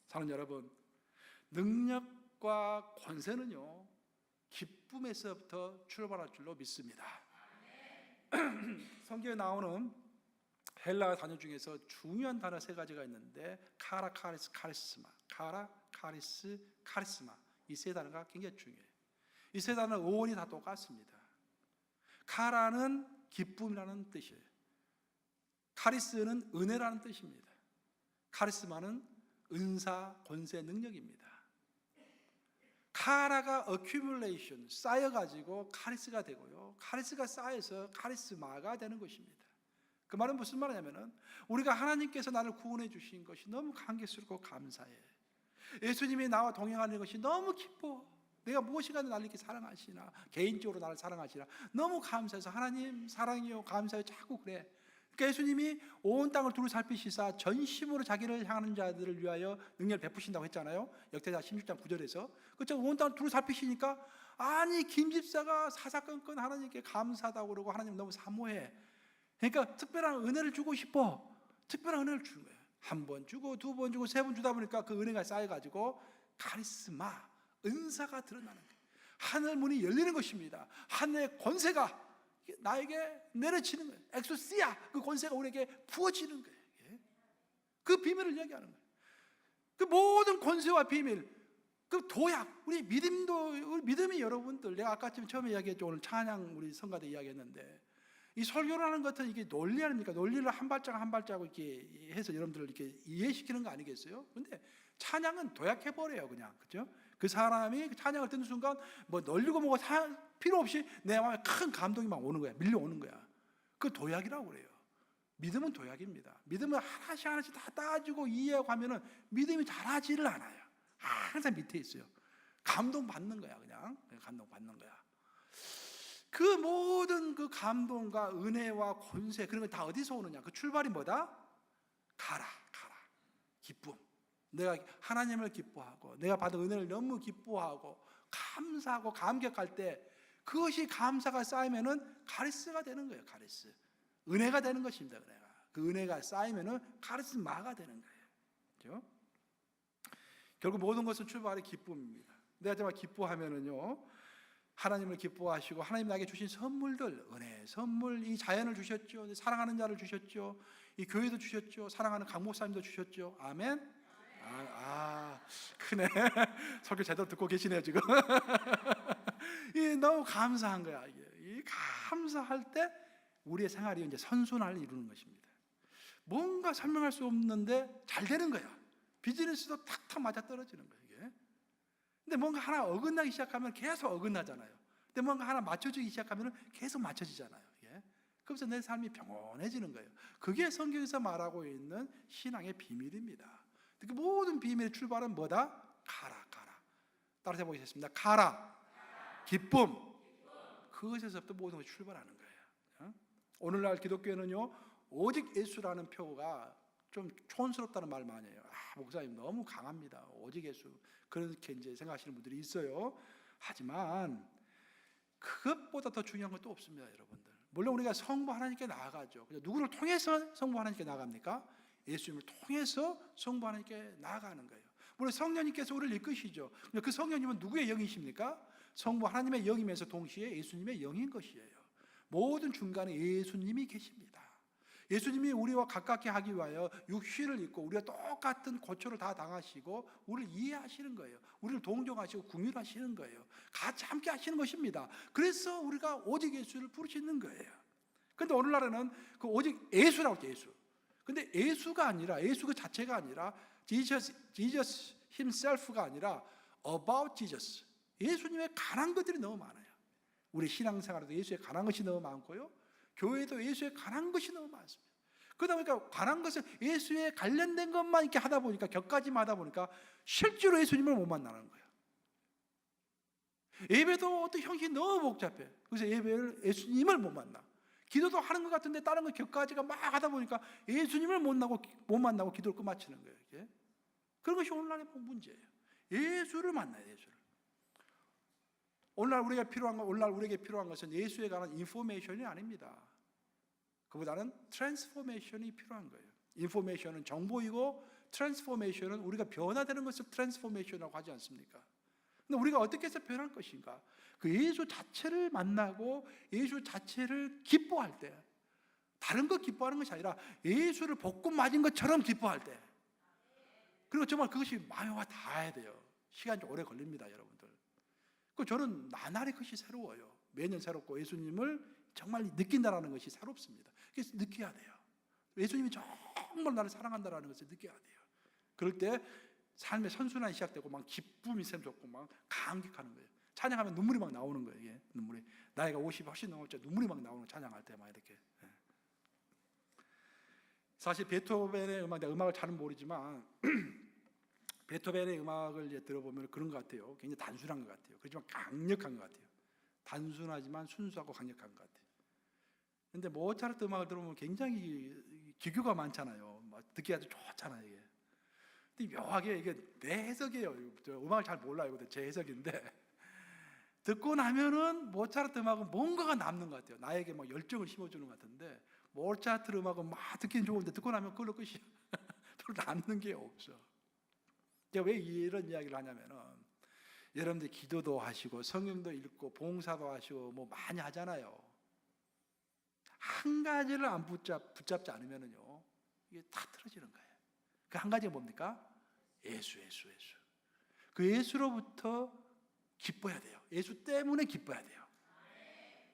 사랑하는 여러분, 능력과 권세는요 기쁨에서부터 출발할 줄로 믿습니다. 성경에 나오는 헬라어 단어 중에서 중요한 단어 세 가지가 있는데 카라, 카리스, 카리스마, 카라, 카리스, 카리스마, 이 세 단어가 굉장히 중요해요. 이 세 단어 어원이 다 똑같습니다. 카라는 기쁨이라는 뜻이에요. 카리스는 은혜라는 뜻입니다. 카리스마는 은사, 권세, 능력입니다. 카라가 accumulation, 쌓여가지고 카리스가 되고요. 카리스가 쌓여서 카리스마가 되는 것입니다. 그 말은 무슨 말이냐면은 우리가 하나님께서 나를 구원해 주신 것이 너무 감격스럽고 감사해. 예수님이 나와 동행하는 것이 너무 기뻐. 내가 무엇이든 나를 이렇게 사랑하시나, 개인적으로 나를 사랑하시나 너무 감사해서 하나님 사랑이요 감사해요 자꾸 그래. 그러니까 예수님이 온 땅을 두루 살피시사 전심으로 자기를 향하는 자들을 위하여 능력을 베푸신다고 했잖아요. 역대하 16장 9절에서. 그렇죠. 온 땅을 두루 살피시니까 아니 김 집사가 사사건건 하나님께 감사하다고 그러고 하나님 너무 사모해. 그러니까 특별한 은혜를 주고 싶어. 특별한 은혜를 주는 거예요. 한 번 주고 두 번 주고 세 번 주다 보니까 그 은혜가 쌓여가지고 카리스마, 은사가 드러나는 거예요. 하늘 문이 열리는 것입니다. 하늘의 권세가 나에게 내려치는 거예요. 엑소시아, 그 권세가 우리에게 부어지는 거예요. 그 비밀을 얘기하는 거예요. 그 모든 권세와 비밀, 그 도약, 우리 믿음이 여러분들, 내가 아까 처음에 이야기했죠. 오늘 찬양 우리 성가대 이야기했는데, 이 설교라는 것은 이게 논리 아닙니까? 논리를 한 발짝 한 발자국 이렇게 해서 여러분들을 이렇게 이해시키는 거 아니겠어요? 근데 찬양은 도약해버려요, 그냥. 그죠? 그 사람이 찬양을 듣는 순간 뭐 널리고 뭐고 필요 없이 내 마음에 큰 감동이 막 오는 거야. 밀려오는 거야. 그 도약이라고 그래요. 믿음은 도약입니다. 믿음은 하나씩 하나씩 다 따지고 이해하고 하면은 믿음이 자라지를 않아요. 항상 밑에 있어요. 감동 받는 거야, 그냥. 감동 받는 거야. 그 모든 그 감동과 은혜와 권세, 그런 거 다 어디서 오느냐? 그 출발이 뭐다? 가라. 기쁨. 내가 하나님을 기뻐하고 내가 받은 은혜를 너무 기뻐하고 감사하고 감격할 때 그것이 감사가 쌓이면은 카리스가 되는 거예요. 카리스. 은혜가 되는 것입니다. 은혜가. 그 은혜가 쌓이면은 카리스마가 되는 거예요. 그렇죠? 결국 모든 것은 출발이 기쁨입니다. 내가 정말 기뻐하면은요, 하나님을 기뻐하시고 하나님 나에게 주신 선물들, 은혜, 선물, 이 자연을 주셨죠. 사랑하는 자를 주셨죠. 이 교회도 주셨죠. 사랑하는 강 목사님도 주셨죠. 아멘. 크네. 설교 제대로 듣고 계시네요 지금. 너무 감사한 거야. 이 감사할 때 우리의 생활이 이제 선순환을 이루는 것입니다. 뭔가 설명할 수 없는데 잘 되는 거야. 비즈니스도 탁탁 맞아 떨어지는 거예요. 이게. 근데 뭔가 하나 어긋나기 시작하면 계속 어긋나잖아요. 근데 뭔가 하나 맞춰지기 시작하면 계속 맞춰지잖아요. 이게. 그래서 내 삶이 평온해지는 거예요. 그게 성경에서 말하고 있는 신앙의 비밀입니다. 그 모든 비밀의 출발은 뭐다? 가라. 따라서 해보겠습니다. 가라. 기쁨. 그것에서부터 모든 것이 출발하는 거예요. 오늘날 기독교에는요, 오직 예수라는 표가 좀 촌스럽다는 말 많이 해요. 목사님 너무 강합니다. 오직 예수. 그렇게 이제 생각하시는 분들이 있어요. 하지만 그것보다 더 중요한 것도 없습니다, 여러분들. 물론 우리가 성부 하나님께 나아가죠. 누구를 통해서 성부 하나님께 나아갑니까? 예수님을 통해서 성부 하나님께 나아가는 거예요. 물론 성령님께서 우리를 이끄시죠. 그 성령님은 누구의 영이십니까? 성부 하나님의 영이면서 동시에 예수님의 영인 것이에요. 모든 중간에 예수님이 계십니다. 예수님이 우리와 가깝게 하기 위하여 육신을 입고 우리가 똑같은 고초를 다 당하시고 우리를 이해하시는 거예요. 우리를 동정하시고 긍휼하시는 거예요. 같이 함께 하시는 것입니다. 그래서 우리가 오직 예수를 부르시는 거예요. 그런데 오늘날에는 그 오직 예수라고 해요. 예수. 근데 예수가 아니라, 예수 그 자체가 아니라 Jesus himself가 아니라 about Jesus. 예수님에 관한 것들이 너무 많아요. 우리 신앙생활에도 예수에 관한 것이 너무 많고요. 교회도 예수에 관한 것이 너무 많습니다. 그러다 보니까 관한 것을 예수에 관련된 것만 이렇게 하다 보니까, 격가지만 하다 보니까 실제로 예수님을 못 만나는 거예요. 예배도 어떤 형식이 너무 복잡해. 그래서 예수님을 못 만나. 기도도 하는 것 같은데 다른 거 격가지가 막 하다 보니까 예수님을 못 만나고 기도를 끝마치는 거예요. 이게. 그런 것이 오늘날의 문제예요. 예수를 만나요. 예수를. 오늘날 우리에게 필요한 것은 예수에 관한 인포메이션이 아닙니다. 그보다는 트랜스포메이션이 필요한 거예요. 인포메이션은 정보이고 트랜스포메이션은 우리가 변화되는 것을 트랜스포메이션이라고 하지 않습니까? 근데 우리가 어떻게 해서 변할 것인가? 그 예수 자체를 만나고 예수 자체를 기뻐할 때, 다른 거 기뻐하는 것이 아니라 예수를 볶음 맞은 것처럼 기뻐할 때, 그리고 정말 그것이 마음과 닿아야 돼요. 시간이 좀 오래 걸립니다, 여러분들. 저는 나날이 그것이 새로워요. 매년 새롭고 예수님을 정말 느낀다는 것이 새롭습니다. 그래서 느껴야 돼요. 예수님이 정말 나를 사랑한다는 것을 느껴야 돼요. 그럴 때 삶의 선순환이 시작되고 막 기쁨이 샘솟고 막 감격하는 거예요. 찬양하면 눈물이 막 나오는 거예요. 이게 눈물이. 나이가 50이 훨씬 넘을 때 눈물이 막 나오는, 찬양할 때 막 이렇게. 사실 베토벤의 음악, 내가 음악을 잘은 모르지만 베토벤의 음악을 이제 들어보면 그런 것 같아요. 굉장히 단순한 것 같아요. 그렇지만 강력한 것 같아요. 단순하지만 순수하고 강력한 것 같아요. 근데 모차르트 음악을 들어보면 굉장히 기교가 많잖아요. 듣기 아주 좋잖아요. 이게. 근데 묘하게 이게 내 해석이에요. 저 음악을 잘 몰라요. 제 해석인데 듣고 나면은 모차르트 음악은 뭔가가 남는 것 같아요. 나에게 막 열정을 심어주는 것 같은데, 모차르트 음악은 막 듣기는 좋은데 듣고 나면 그걸로 끝이야. 별로 남는 게 없어. 제가 왜 이런 이야기를 하냐면은, 여러분들 기도도 하시고 성경도 읽고 봉사도 하시고 뭐 많이 하잖아요. 한 가지를 안 붙잡지 않으면요 이게 다 틀어지는 거예요. 그 한 가지가 뭡니까? 예수. 그 예수로부터 기뻐야 돼요. 예수 때문에 기뻐야 돼요.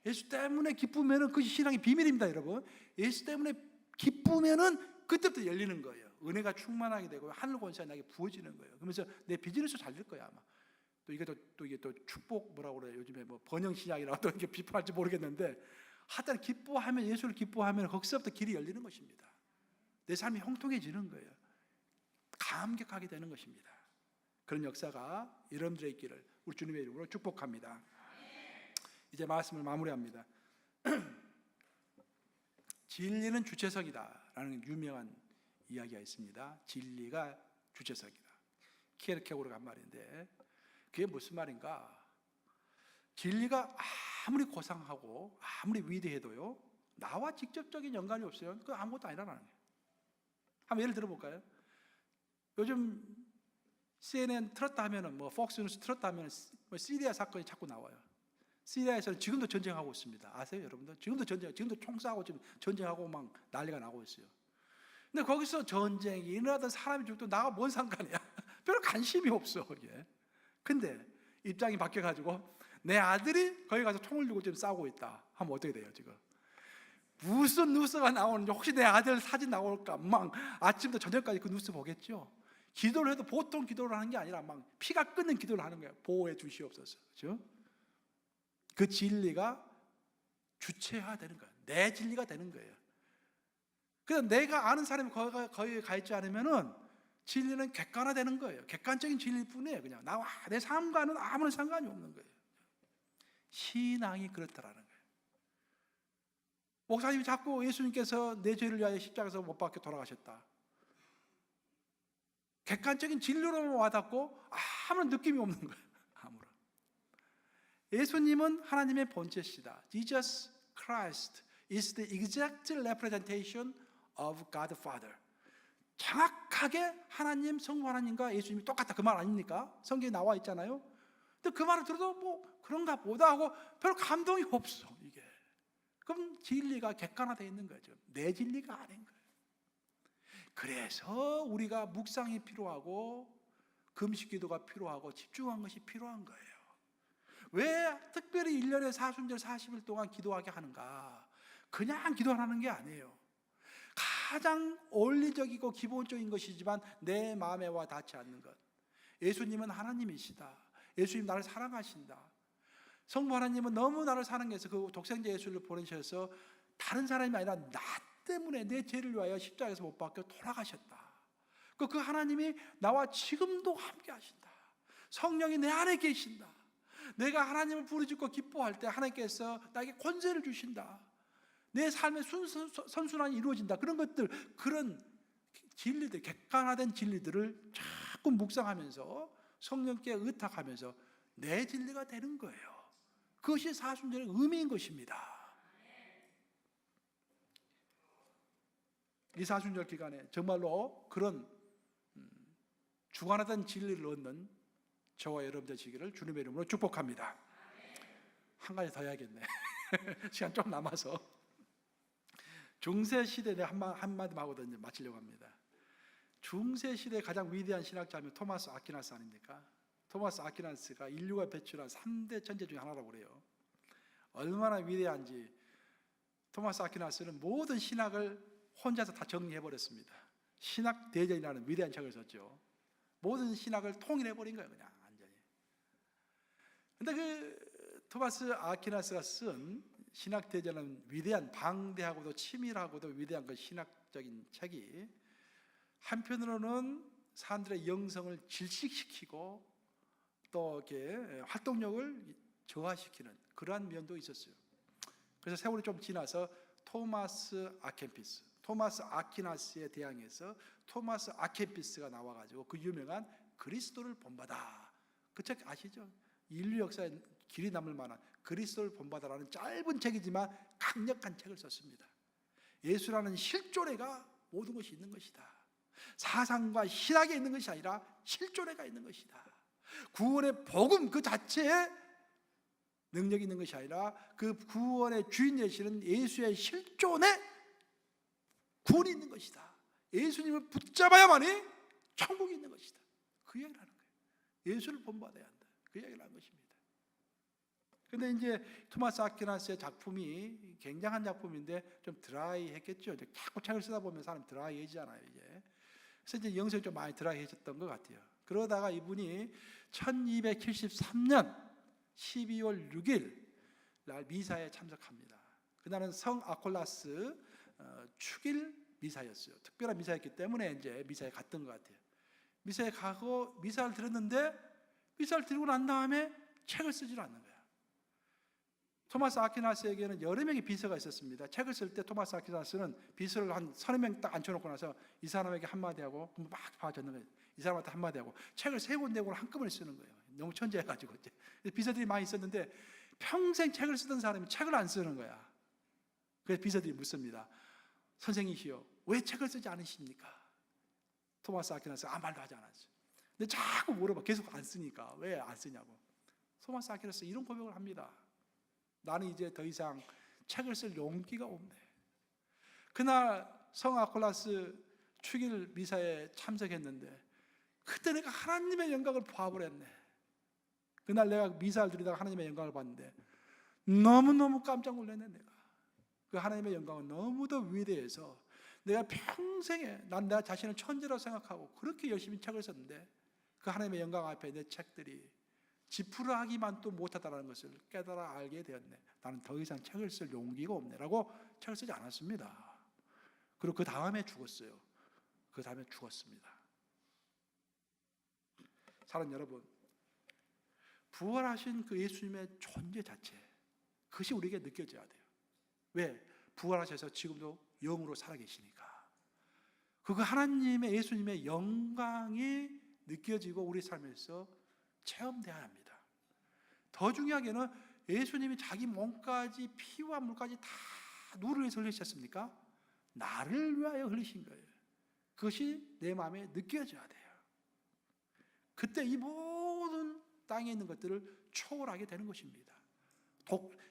예수 때문에 기쁘면은 그것이 신앙의 비밀입니다, 여러분. 예수 때문에 기쁘면은 그때부터 열리는 거예요. 은혜가 충만하게 되고 하늘 권세가 나에게 부어지는 거예요. 그러면서 내 비즈니스 잘 될 거야 아마. 또 이게 또 축복 뭐라고 그래요? 요즘에 뭐 번영 신약이라고 또 이렇게 비판할지 모르겠는데, 하여튼 기뻐하면 예수를 기뻐하면 거기서부터 길이 열리는 것입니다. 내 삶이 형통해지는 거예요. 감격하게 되는 것입니다. 그런 역사가 여러분들의 있기를 우리 주님의 이름으로 축복합니다. 이제 말씀을 마무리합니다. 진리는 주체석이다라는 유명한 이야기가 있습니다. 진리가 주체석이다. 키에르케고르가 한 말인데 그게 무슨 말인가? 진리가 아무리 고상하고 아무리 위대해도요 나와 직접적인 연관이 없어요. 그건 아무것도 아니라는 거예요. 한번 예를 들어볼까요? 요즘 CNN 틀었다 하면은 뭐 폭스뉴스 틀었다 하면은 뭐 시리아 사건이 자꾸 나와요. 시리아에서는 지금도 전쟁하고 있습니다. 아세요, 여러분들? 지금도 총 쏴고 지금 전쟁하고 막 난리가 나고 있어요. 근데 거기서 전쟁이 일어나든 사람이 죽든 나가 뭔 상관이야? 별로 관심이 없어 이게. 근데 입장이 바뀌어가지고 내 아들이 거기 가서 총을 들고 지금 싸우고 있다 하면 어떻게 돼요 지금? 무슨 뉴스가 나오는지 혹시 내 아들 사진 나올까 막 아침부터 저녁까지 그 뉴스 보겠죠. 기도를 해도 보통 기도를 하는 게 아니라 막 피가 끓는 기도를 하는 거예요. 보호해 주시옵소서. 그렇죠? 그 진리가 주체화되는 거예요. 내 진리가 되는 거예요. 그래서 내가 아는 사람이 거기에 가 있지 않으면은 진리는 객관화되는 거예요. 객관적인 진리일 뿐이에요. 그냥 나와 내 삶과는 아무런 상관이 없는 거예요. 신앙이 그렇다라는 거예요. 목사님이 자꾸 예수님께서 내 죄를 위하여 십자가에서 못 박혀 돌아가셨다. 객관적인 진리로만 와닿고 아무런 느낌이 없는 거예요. 아무런. 예수님은 하나님의 본체시다. Jesus Christ is the exact representation of God Father. 정확하게 하나님, 성부 하나님과 예수님이 똑같다. 그 말 아닙니까? 성경에 나와 있잖아요. 근데 그 말을 들어도 뭐 그런가 보다 하고 별 감동이 없어 이게. 그럼 진리가 객관화되어 있는 거죠. 내 진리가 아닌 거예요. 그래서 우리가 묵상이 필요하고 금식 기도가 필요하고 집중한 것이 필요한 거예요. 왜 특별히 1년에 사순절 40일 동안 기도하게 하는가? 그냥 기도하는 게 아니에요. 가장 원리적이고 기본적인 것이지만 내 마음에 와 닿지 않는 것. 예수님은 하나님이시다. 예수님 나를 사랑하신다. 성부 하나님은 너무 나를 사랑해서 그 독생자 예수를 보내셔서 다른 사람이 아니라 나 때문에 내 죄를 위하여 십자가에서 못 박혀 돌아가셨다. 그 하나님이 나와 지금도 함께 하신다. 성령이 내 안에 계신다. 내가 하나님을 부르짖고 기뻐할 때 하나님께서 나에게 권세를 주신다. 내 삶의 선순환이 이루어진다. 그런 것들, 그런 진리들, 객관화된 진리들을 자꾸 묵상하면서 성령께 의탁하면서 내 진리가 되는 거예요. 그것이 사순절의 의미인 것입니다. 이 사순절 기간에 정말로 그런 주관하던 진리를 얻는 저와 여러분들 되시기를 주님의 이름으로 축복합니다. 한 가지 더 해야겠네. 시간 좀 남아서. 중세시대에 한마디만 하고 이제 마치려고 합니다. 중세시대의 가장 위대한 신학자면 토마스 아퀴나스 아닙니까? 토마스 아퀴나스가 인류가 배출한 3대 천재 중에 하나라고 그래요. 얼마나 위대한지 토마스 아퀴나스는 모든 신학을 혼자서 다 정리해버렸습니다. 신학 대전이라는 위대한 책을 썼죠. 모든 신학을 통일해버린 거예요. 그냥 완전히. 근데 그 토마스 아퀴나스가 쓴 신학 대전은 위대한, 방대하고도 치밀하고도 위대한 그 신학적인 책이 한편으로는 사람들의 영성을 질식시키고 또 이렇게 활동력을 저하시키는 그러한 면도 있었어요. 그래서 세월이 좀 지나서 토마스 아퀴나스에 대항해서 토마스 아켄피스가 나와가지고 그 유명한 그리스도를 본받아, 그 책 아시죠? 인류 역사에 길이 남을 만한 그리스도를 본받아라는 짧은 책이지만 강력한 책을 썼습니다. 예수라는 실존애가 모든 것이 있는 것이다. 사상과 신학에 있는 것이 아니라 실존애가 있는 것이다. 구원의 복음 그 자체에 능력이 있는 것이 아니라 그 구원의 주인 되시는 예수의 실존에 구원이 있는 것이다. 예수님을 붙잡아야만이 천국이 있는 것이다. 그 이야기를 하는 거예요. 예수를 본받아야 한다. 그 이야기를 한 것입니다. 근데 이제 토마스 아퀴나스의 작품이 굉장한 작품인데 좀 드라이했겠죠. 자꾸 책을 쓰다 보면 사람이 드라이해지잖아요, 이제. 그래서 이제 영성이 좀 많이 드라이해졌던 것 같아요. 그러다가 이분이 1273년 12월 6일 날 미사에 참석합니다. 그날은 성 아콜라스 축일 미사였어요. 특별한 미사였기 때문에 이제 미사에 갔던 것 같아요. 미사에 가고 미사를 들었는데 미사를 들고 난 다음에 책을 쓰질 않는 거야. 토마스 아퀴나스에게는 여러 명의 비서가 있었습니다. 책을 쓸 때 토마스 아퀴나스는 비서를 한 30명 딱 앉혀놓고 나서 이 사람에게 한마디 하고 막 봐줬는 거예요. 이 사람한테 한마디 하고 책을 세 권네 권을 한꺼번에 쓰는 거예요. 너무 천재해가지고 이제 비서들이 많이 있었는데 평생 책을 쓰던 사람이 책을 안 쓰는 거야. 그래서 비서들이 묻습니다. 선생이시여, 왜 책을 쓰지 않으십니까? 토마스 아퀴나스가 아무 말도 하지 않았어요. 근데 자꾸 물어봐. 계속 안 쓰니까 왜 안 쓰냐고. 토마스 아퀴나스 이런 고백을 합니다. 나는 이제 더 이상 책을 쓸 용기가 없네. 그날 성 아콜라스 축일 미사에 참석했는데 그때 내가 하나님의 영광을 봐버렸네. 그날 내가 미사를 드리다가 하나님의 영광을 봤는데 너무너무 깜짝 놀랐네. 내가 그 하나님의 영광은 너무도 위대해서 내가 평생에 난 내 자신을 천재라고 생각하고 그렇게 열심히 책을 썼는데 그 하나님의 영광 앞에 내 책들이 지푸라기만 또 못하다는 것을 깨달아 알게 되었네. 나는 더 이상 책을 쓸 용기가 없네 라고 책을 쓰지 않았습니다. 그리고 그 다음에 죽었어요. 그 다음에 죽었습니다. 사랑하는 여러분, 부활하신 그 예수님의 존재 자체, 그것이 우리에게 느껴져야 돼요. 왜? 부활하셔서 지금도 영으로 살아계시니까. 그 하나님의 예수님의 영광이 느껴지고 우리 삶에서 체험되어야 합니다. 더 중요하게는 예수님이 자기 몸까지 피와 물까지 다 누구를 위해서 흘리셨습니까? 나를 위하여 흘리신 거예요. 그것이 내 마음에 느껴져야 돼요. 그때 이 모든 땅에 있는 것들을 초월하게 되는 것입니다.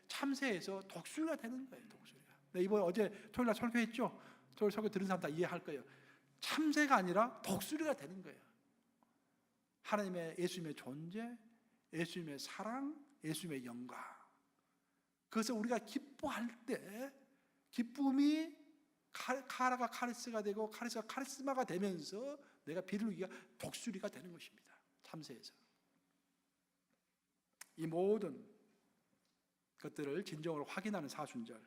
참새에서 독수리가 되는 거예요. 독수리가. 이번에 어제 토요일날 설교했죠? 토요일 설교 들은 사람 다 이해할 거예요. 참새가 아니라 독수리가 되는 거예요. 하나님의 예수님의 존재, 예수님의 사랑, 예수님의 영광. 그래서 우리가 기뻐할 때 기쁨이 카라가 카리스가 되고 카리스가 카리스마가 되면서 내가 비둘기가 독수리가 되는 것입니다. 참새에서. 이 모든 것들을 진정으로 확인하는 사순절,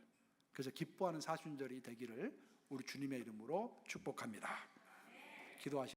그래서 기뻐하는 사순절이 되기를 우리 주님의 이름으로 축복합니다. 기도하시겠습니다.